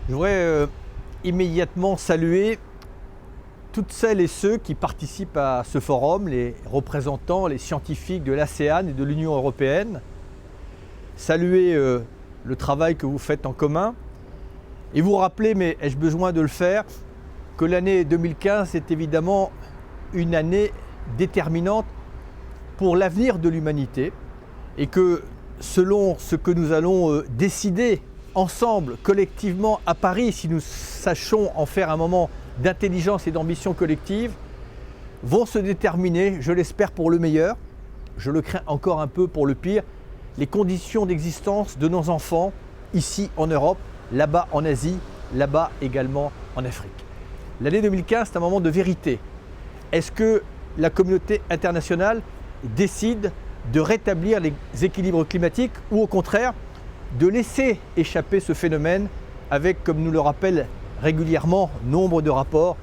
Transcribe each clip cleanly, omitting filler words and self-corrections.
Je voudrais immédiatement saluer toutes celles et ceux qui participent à ce forum, les représentants, les scientifiques de l'ASEAN et de l'Union européenne. Saluer le travail que vous faites en commun et vous rappeler, mais ai-je besoin de le faire, que l'année 2015 est évidemment une année déterminante pour l'avenir de l'humanité et que selon ce que nous allons décider ensemble, collectivement à Paris, si nous sachons en faire un moment d'intelligence et d'ambition collective, vont se déterminer, je l'espère pour le meilleur, je le crains encore un peu pour le pire, les conditions d'existence de nos enfants ici en Europe, là-bas en Asie, là-bas également en Afrique. L'année 2015, c'est un moment de vérité. Est-ce que la communauté internationale décide de rétablir les équilibres climatiques ou au contraire de laisser échapper ce phénomène avec, comme nous le rappellent régulièrement nombre de rapports,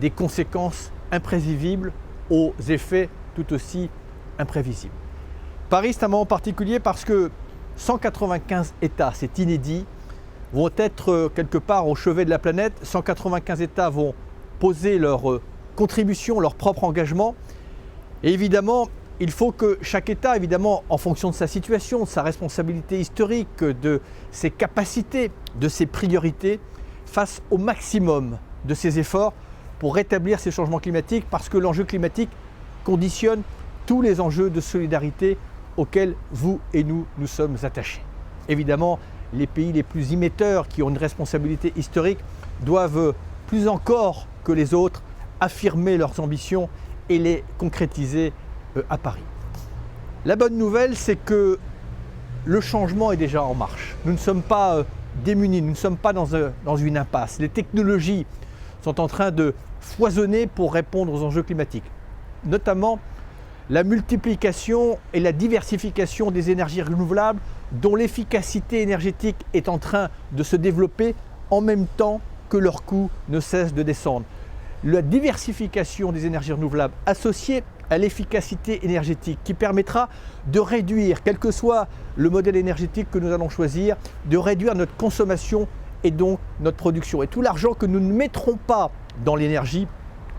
des conséquences imprévisibles aux effets tout aussi imprévisibles. Paris, c'est un moment particulier parce que 195 États, c'est inédit, vont être quelque part au chevet de la planète. 195 États vont poser leur contribution, leur propre engagement. Et évidemment, il faut que chaque État, évidemment, en fonction de sa situation, de sa responsabilité historique, de ses capacités, de ses priorités, fasse au maximum de ses efforts pour rétablir ces changements climatiques parce que l'enjeu climatique conditionne tous les enjeux de solidarité auxquels vous et nous sommes attachés. Évidemment, les pays les plus émetteurs qui ont une responsabilité historique doivent plus encore que les autres affirmer leurs ambitions et les concrétiser à Paris. La bonne nouvelle, c'est que le changement est déjà en marche. Nous ne sommes pas démunis, nous ne sommes pas dans une impasse. Les technologies sont en train de foisonner pour répondre aux enjeux climatiques, notamment la multiplication et la diversification des énergies renouvelables dont l'efficacité énergétique est en train de se développer en même temps que leur coût ne cesse de descendre. La diversification des énergies renouvelables associée à l'efficacité énergétique qui permettra de réduire, quel que soit le modèle énergétique que nous allons choisir, de réduire notre consommation et donc notre production. Et tout l'argent que nous ne mettrons pas dans l'énergie,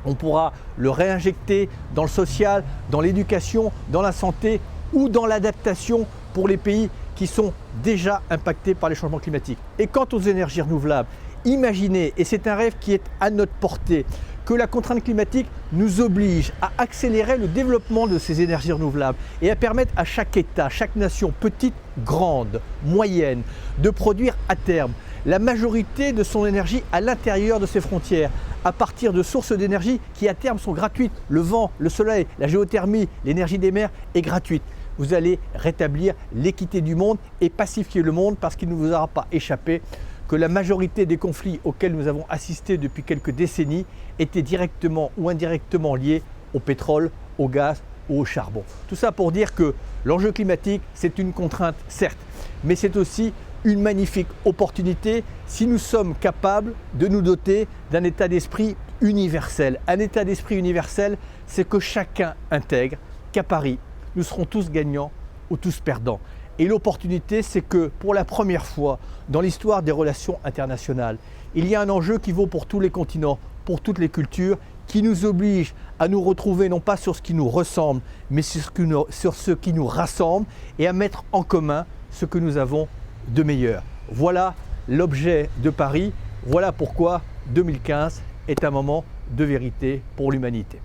on pourra le réinjecter dans le social, dans l'éducation, dans la santé ou dans l'adaptation pour les pays qui sont déjà impactés par les changements climatiques. Et quant aux énergies renouvelables, imaginez, et c'est un rêve qui est à notre portée, que la contrainte climatique nous oblige à accélérer le développement de ces énergies renouvelables et à permettre à chaque État, chaque nation, petite, grande, moyenne, de produire à terme la majorité de son énergie à l'intérieur de ses frontières, à partir de sources d'énergie qui à terme sont gratuites. Le vent, le soleil, la géothermie, l'énergie des mers est gratuite. Vous allez rétablir l'équité du monde et pacifier le monde parce qu'il ne vous aura pas échappé que la majorité des conflits auxquels nous avons assisté depuis quelques décennies étaient directement ou indirectement liés au pétrole, au gaz ou au charbon. Tout ça pour dire que l'enjeu climatique, c'est une contrainte, certes, mais c'est aussi une magnifique opportunité si nous sommes capables de nous doter d'un état d'esprit universel. Un état d'esprit universel, c'est que chacun intègre qu'à Paris, nous serons tous gagnants ou tous perdants. Et l'opportunité, c'est que pour la première fois dans l'histoire des relations internationales, il y a un enjeu qui vaut pour tous les continents, pour toutes les cultures, qui nous oblige à nous retrouver non pas sur ce qui nous ressemble, mais sur ce qui nous rassemble et à mettre en commun ce que nous avons de meilleur. Voilà l'objet de Paris, voilà pourquoi 2015 est un moment de vérité pour l'humanité.